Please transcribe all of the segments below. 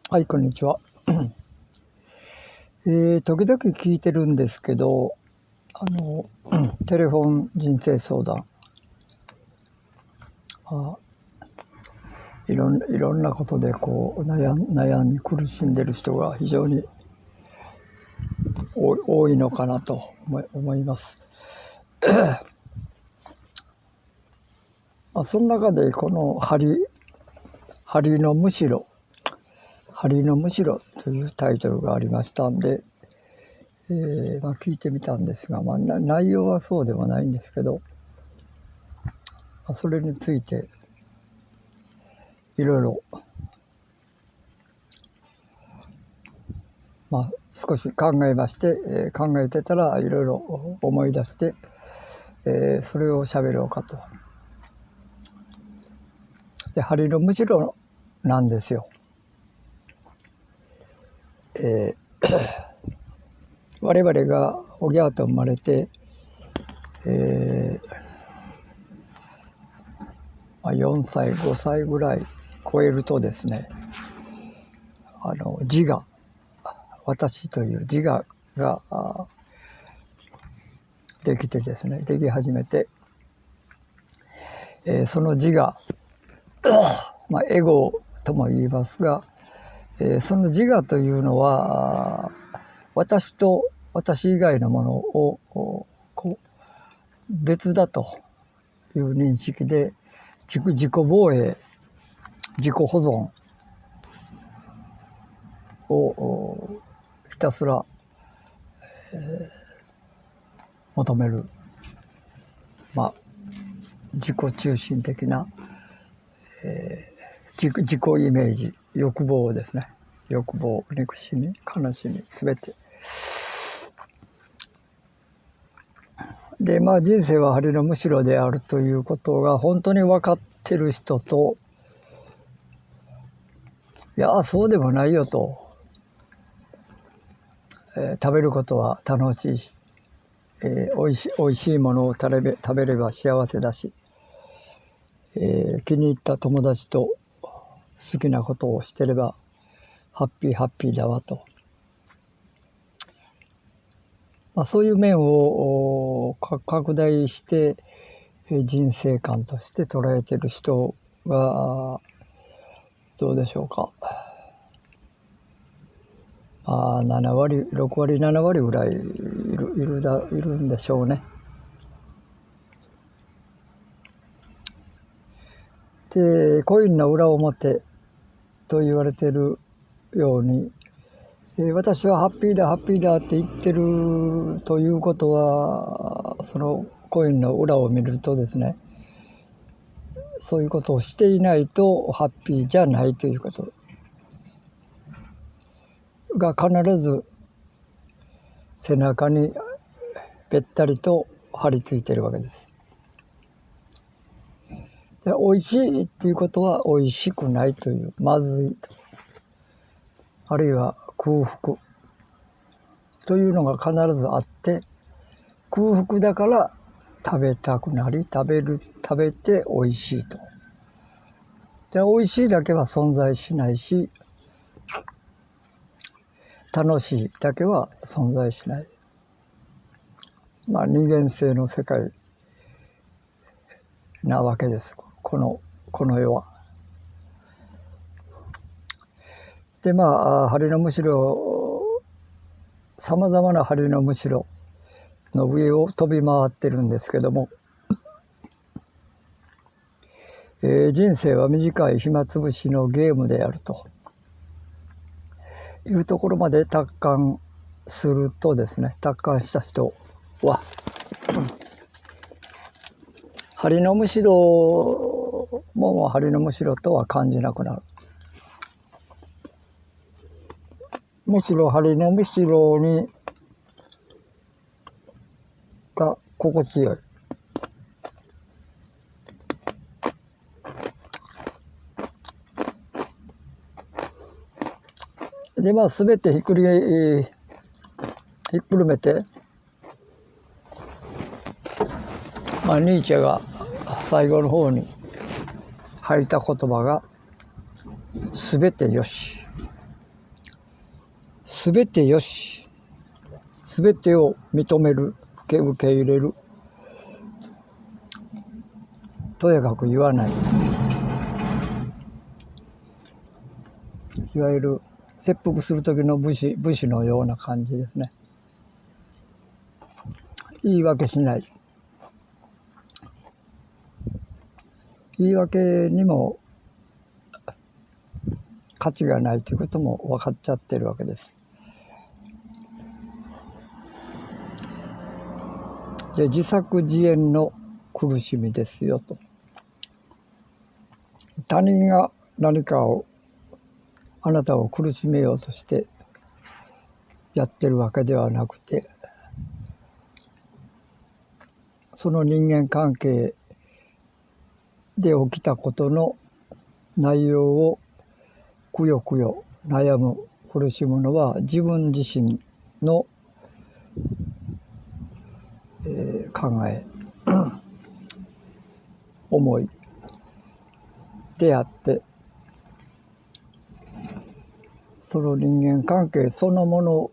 はい、こんにちは。時々聞いてるんですけど、テレフォン人生相談、あ、いろんなことで悩み苦しんでる人が非常に多いのかなと思います。その中でこの針のむしろというタイトルがありましたんで、聞いてみたんですが、内容はそうではないんですけど、それについていろいろ少し考えまして、考えてたらいろいろ思い出して、それを喋ろうかと。で、針のむしろなんですよ。我々がおぎゃーと生まれて、4歳5歳ぐらい超えるとですね、自我、私という自我ができてですね、でき始めて、その自我、エゴとも言いますが、その自我というのは私と私以外のものを別だという認識で自己防衛、自己保存をひたすら、求める、自己中心的な、自己イメージ、欲望ですね。欲望、憎しみ、悲しみ、すべて。で、人生は針のむしろであるということが本当に分かってる人と、いや、そうでもないよと。食べることは楽しいし、おいしいものを食べれば幸せだし、気に入った友達と好きなことをしてればハッピーだわと。そういう面を拡大して人生観として捉えている人がどうでしょうか。7割、6割、7割ぐらいいるんでしょうね。で、コインの裏表と言われているように、私はハッピーだって言ってるということは、そのコインの裏を見るとですね、そういうことをしていないとハッピーじゃないということが必ず背中にべったりと張り付いているわけです。で、美味しいっていうことは美味しくないという、まずいと、あるいは空腹というのが必ずあって、空腹だから食べたくなり、食べて美味しいと。で、美味しいだけは存在しないし、楽しいだけは存在しない。二元性の世界なわけです。この世は。で、針のむしろ、さまざまな針のむしろの上を飛び回ってるんですけども、人生は短い暇つぶしのゲームであるというところまで達観するとですね、達観した人は針のむしろも針のむしろとは感じなくなる。むしろ針のむしろが心地よい。で、全てひっくるめて、ニーチェが最後の方に吐いた言葉が全てよし。すべてよし、すべてを認める、受け入れる、とやかく言わない、いわゆる切腹する時の武士のような感じですね。言い訳しない。言い訳にも価値がないということも分かっちゃってるわけです。で、自作自演の苦しみですよと。他人が何かをあなたを苦しめようとしてやってるわけではなくて、その人間関係で起きたことの内容をくよくよ悩む苦しむのは自分自身の、考え思いであって、その人間関係そのもの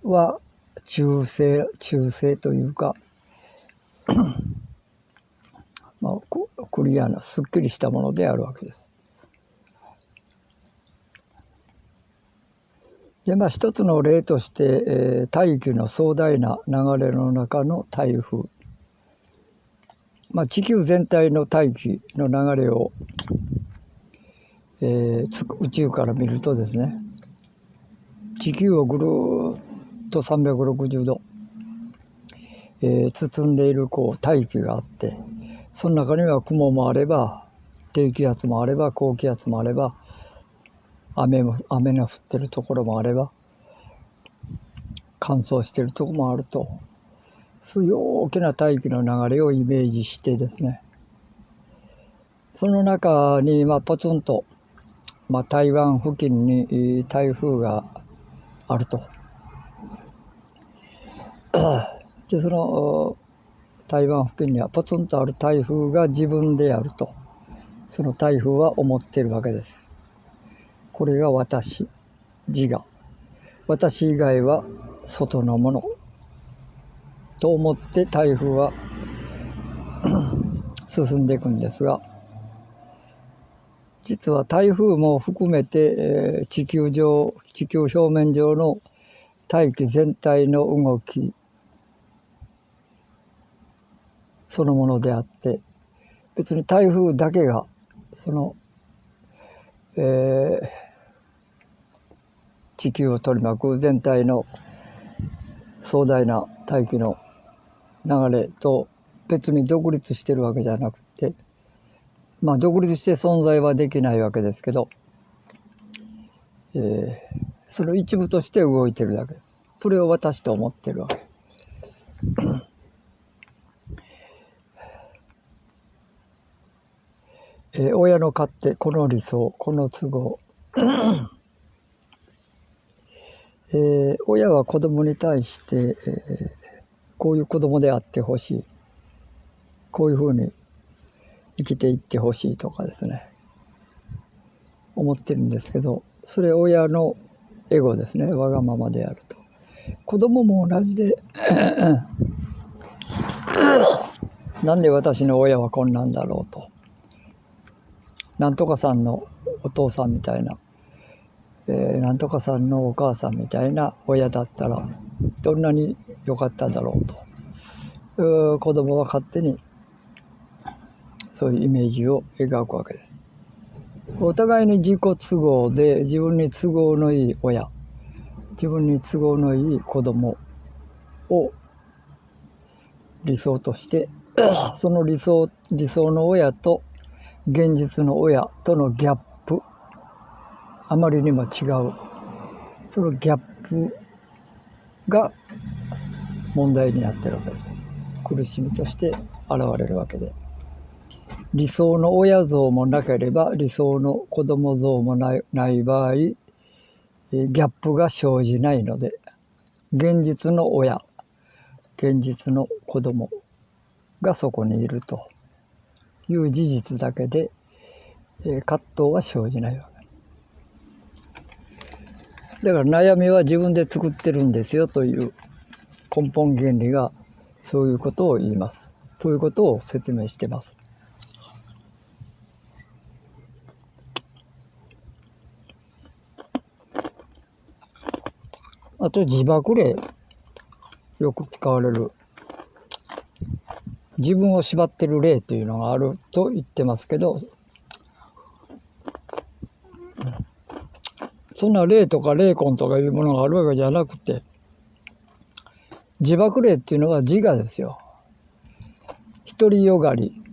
は中性というかまあ、クリアなすっきりしたものであるわけです。で一つの例として、大気の壮大な流れの中の台風、地球全体の大気の流れを、宇宙から見るとですね、地球をぐるっと360度、包んでいる大気があって、その中には雲もあれば低気圧もあれば高気圧もあれば雨の降ってるところもあれば乾燥してるところもあると、そういう大きな大気の流れをイメージしてですね、その中にポツンと、台湾付近に台風があると。でその台湾付近にはポツンとある台風が自分であると、その台風は思っているわけです。これが私、自我、私以外は外のものと思って台風は進んでいくんですが、実は台風も含めて、地球表面上の大気全体の動きそのものであって、別に台風だけがその、地球を取り巻く全体の壮大な大気の流れと別に独立してるわけじゃなくて、独立して存在はできないわけですけど、その一部として動いてるだけです。それを私と思ってるわけ。親の勝手、この理想、この都合親は子供に対して、こういう子供であってほしい、こういうふうに生きていってほしいとかですね、思ってるんですけど、それ親のエゴですね、わがままであると。子供も同じでなんで私の親はこんなんだろうと、なんとかさんのお父さんみたいな、なんとかさんのお母さんみたいな親だったらどんなに良かっただろうと、子供は勝手にそういうイメージを描くわけです。お互いに自己都合で自分に都合のいい親、自分に都合のいい子供を理想としてその理想の親と現実の親とのギャップ、あまりにも違う、そのギャップが問題になっているわけです。苦しみとして現れるわけで、理想の親像もなければ理想の子供像もない場合、ギャップが生じないので、現実の親、現実の子供がそこにいるという事実だけで、葛藤は生じないわけ。だから悩みは自分で作ってるんですよという根本原理がそういうことを言います。ということを説明してます。あと自爆霊、よく使われる自分を縛ってる霊というのがあると言ってますけど、そんな霊とか霊魂とかいうものがあるわけじゃなくて、自爆霊っていうのは自我ですよ。独りよがり、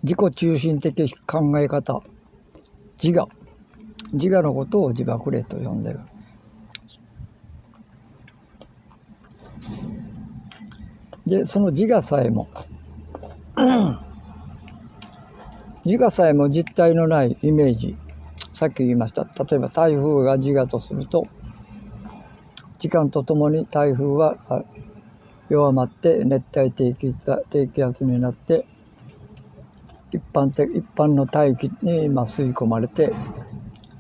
自己中心的考え方、自我のことを自爆霊と呼んでる。で、その自我さえも実体のないイメージ、さっき言いました。例えば台風が自我とすると、時間とともに台風は弱まって熱帯低気圧になって一般の大気に吸い込まれて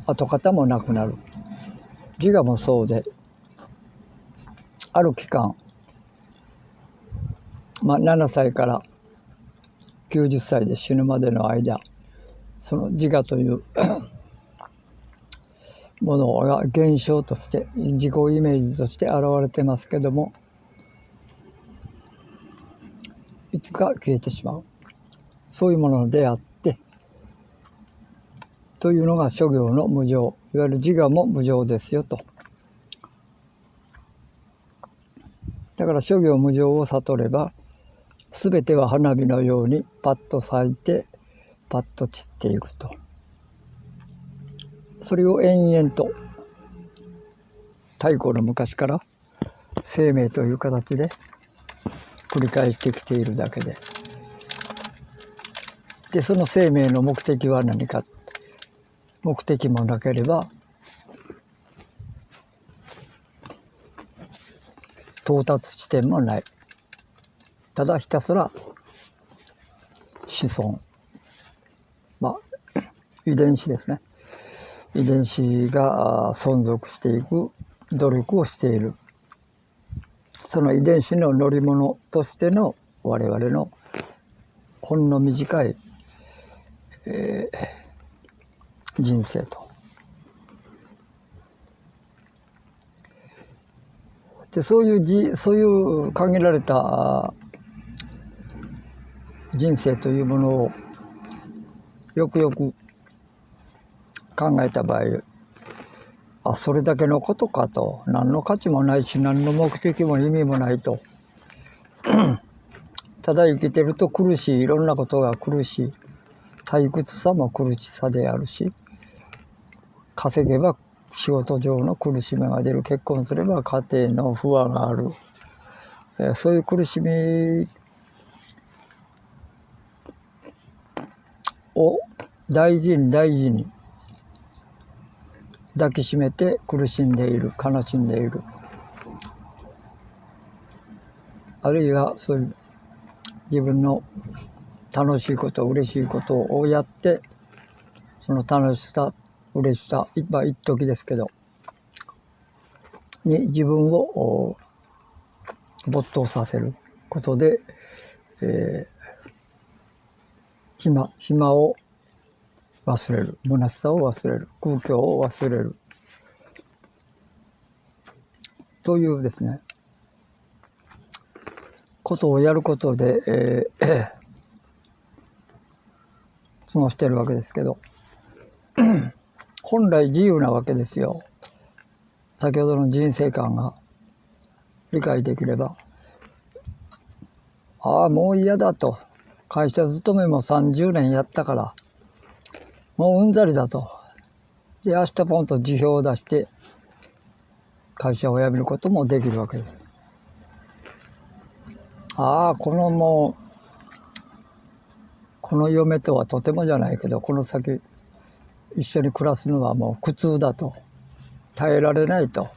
跡形もなくなる。自我もそうで、ある期間、7歳から90歳で死ぬまでの間、その自我というものが現象として自己イメージとして現れてますけども、いつか消えてしまう。そういうものに出会ってというのが諸行の無常、いわゆる自我も無常ですよと。だから諸行無常を悟れば、すべては花火のようにパッと咲いてパッと散っていくと。それを延々と太古の昔から生命という形で繰り返してきているだけで、その生命の目的は何か。目的もなければ到達地点もない。ただひたすら子孫、遺伝子ですね。遺伝子が存続していく努力をしている。その遺伝子の乗り物としての我々のほんの短い、人生と。で、そういう限られた人生というものをよくよく考えた場合、それだけのことかと、何の価値もないし何の目的も意味もないとただ生きてると苦しい、いろんなことが苦しい、退屈さも苦しさであるし、稼げば仕事上の苦しみが出る、結婚すれば家庭の不和がある、そういう苦しみを大事に抱きしめて苦しんでいる、悲しんでいる、あるいはそういう自分の楽しいこと、嬉しいことをやって、その楽しさ、嬉しさ、一時ですけどに自分を没頭させることで、暇を忘れる、虚しさを忘れる、空虚を忘れるというですね、ことをやることで、過ごしてるわけですけど本来自由なわけですよ。先ほどの人生観が理解できれば、もう嫌だと、会社勤めも30年やったからもううんざりだと。で、明日ポンと辞表を出して会社を辞めることもできるわけです。この嫁とはとてもじゃないけど、この先一緒に暮らすのはもう苦痛だと、耐えられないと。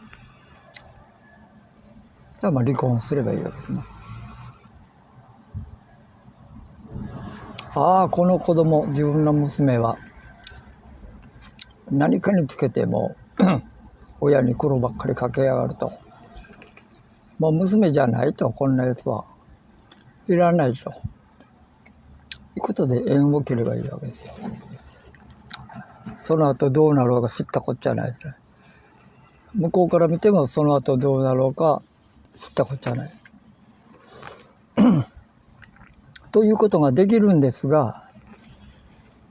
じゃあ離婚すればいいわけですね。この子供、自分の娘は何かにつけても親に苦労ばっかりかけやがると、もう娘じゃないと、こんなやつはいらないということで縁を切ればいいわけですよ。その後どうなろうか知ったこっちゃないですね。向こうから見てもその後どうなろうか知ったこっちゃないということができるんですが、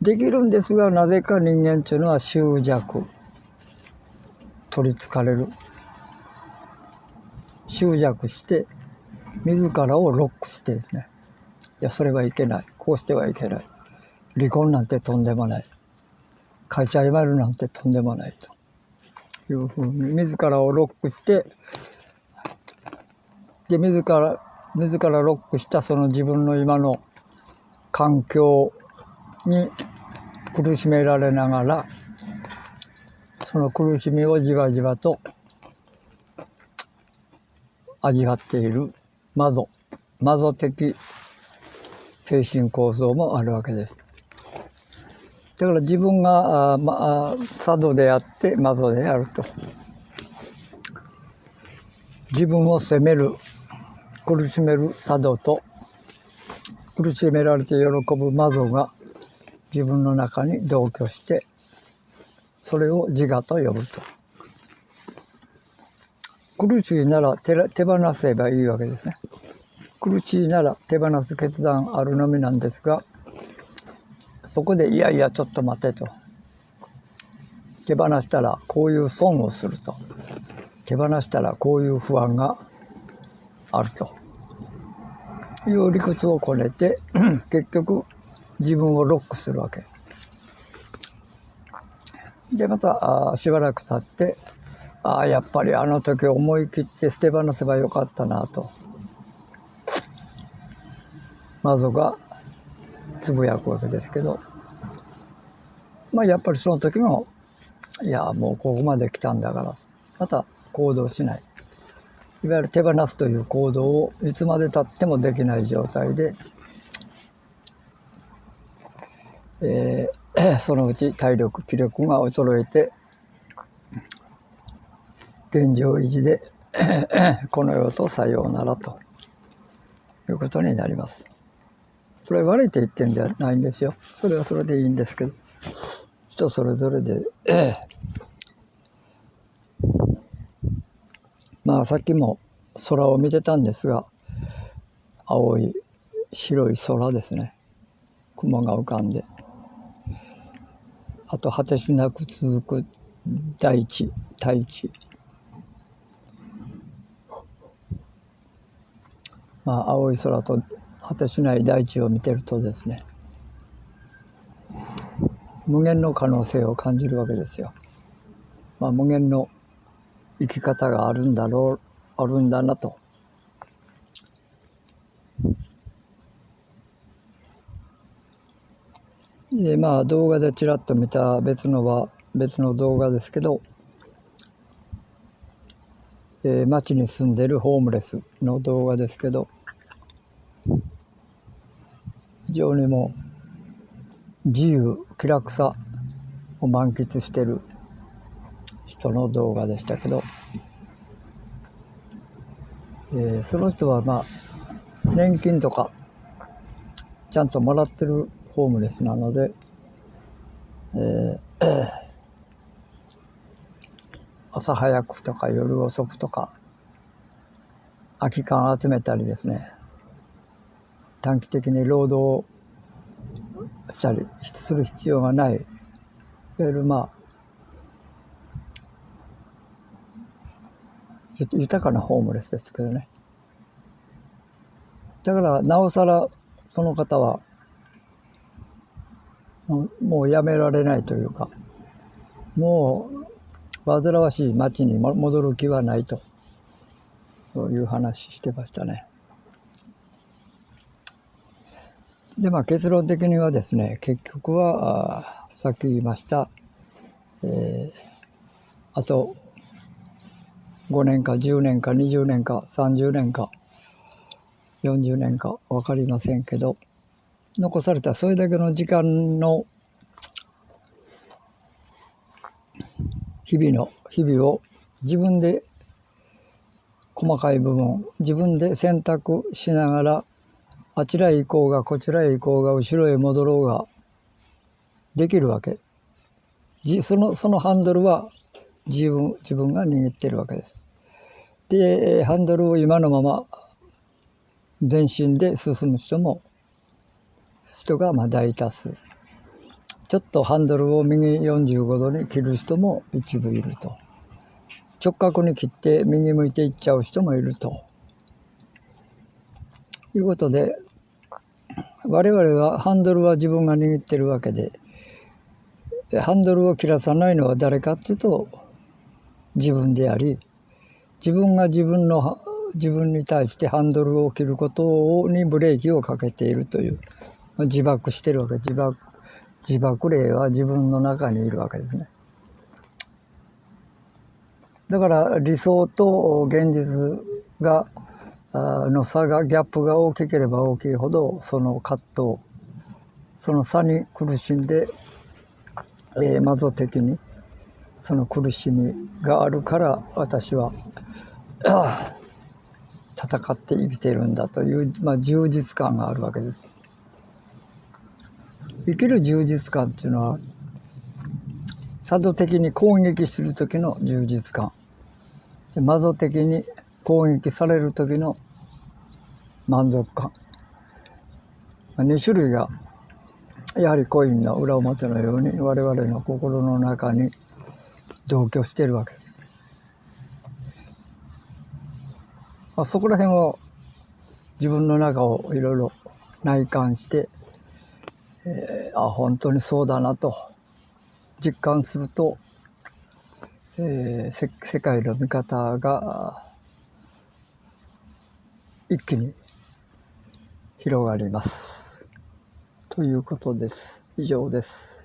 なぜか人間というのは執着、取りつかれる、執着して自らをロックしてですね、いやそれはいけない、こうしてはいけない、離婚なんてとんでもない、会社辞めるなんてとんでもないというふうに自らをロックして、で自らロックしたその自分の今の環境に苦しめられながら、その苦しみをじわじわと味わっているマゾ的精神構造もあるわけです。だから自分がサドであってマゾであると、自分を責める苦しめるサドと苦しめられて喜ぶマゾが自分の中に同居して、それを自我と呼ぶと。苦しいなら手放せばいいわけですね。苦しいなら手放す決断あるのみなんですが、そこでいやいやちょっと待てと、手放したらこういう損をすると、手放したらこういう不安があるという理屈をこねて結局自分をロックするわけで、またしばらく経って、やっぱりあの時思い切って捨て放せばよかったなとマゾがつぶやくわけですけど、やっぱりその時もいやもうここまで来たんだからまた行動しない、いわゆる手放すという行動をいつまでたってもできない状態で、そのうち体力気力が衰えて現状維持でこの世とさようならということになります。それ悪いって言ってるんじゃないんですよ。それはそれでいいんですけど、人それぞれで、さっきも空を見てたんですが、青い広い空ですね。雲が浮かんで、あと果てしなく続く大地、青い空と果てしない大地を見てるとですね、無限の可能性を感じるわけですよ。無限の生き方があるんだなと。で動画でちらっと見た別の動画ですけど、町に住んでるホームレスの動画ですけど、非常にもう自由気楽さを満喫してる人の動画でしたけど、その人は年金とかちゃんともらってるホームレスなので、朝早くとか夜遅くとか空き缶集めたりですね、短期的に労働したりする必要がない、いわゆる豊かなホームレスですけどね。だからなおさらその方はもうやめられないというか、もう煩わしい町に戻る気はないと、そういう話してましたね。で結論的にはですね、結局はさっき言いました、あと5年か10年か20年か30年か40年か分かりませんけど、残されたそれだけの時間の日々を自分で細かい部分自分で選択しながら、あちらへ行こうがこちらへ行こうが後ろへ戻ろうができるわけ。そのハンドルは自分が握ってるわけです。でハンドルを今のまま前進で進む人が大多数。ちょっとハンドルを右45度に切る人も一部いると。直角に切って右向いていっちゃう人もいるということで、我々はハンドルは自分が握ってるわけで、ハンドルを切らさないのは誰かっていうと自分であり、自分が自分に対してハンドルを切ることにブレーキをかけているという、自爆してるわけ。自爆霊は自分の中にいるわけですね。だから理想と現実の差がギャップが大きければ大きいほど、その葛藤その差に苦しんで、魔女的にその苦しみがあるから私は戦って生きているんだという、充実感があるわけです。生きる充実感っていうのは作動的に攻撃する時の充実感、魔女的に攻撃される時の満足感、2種類がやはりコインの裏表のように我々の心の中に同居しているわけです。そこら辺を自分の中をいろいろ内観して、本当にそうだなと実感すると、世界の見方が一気に広がりますということです。以上です。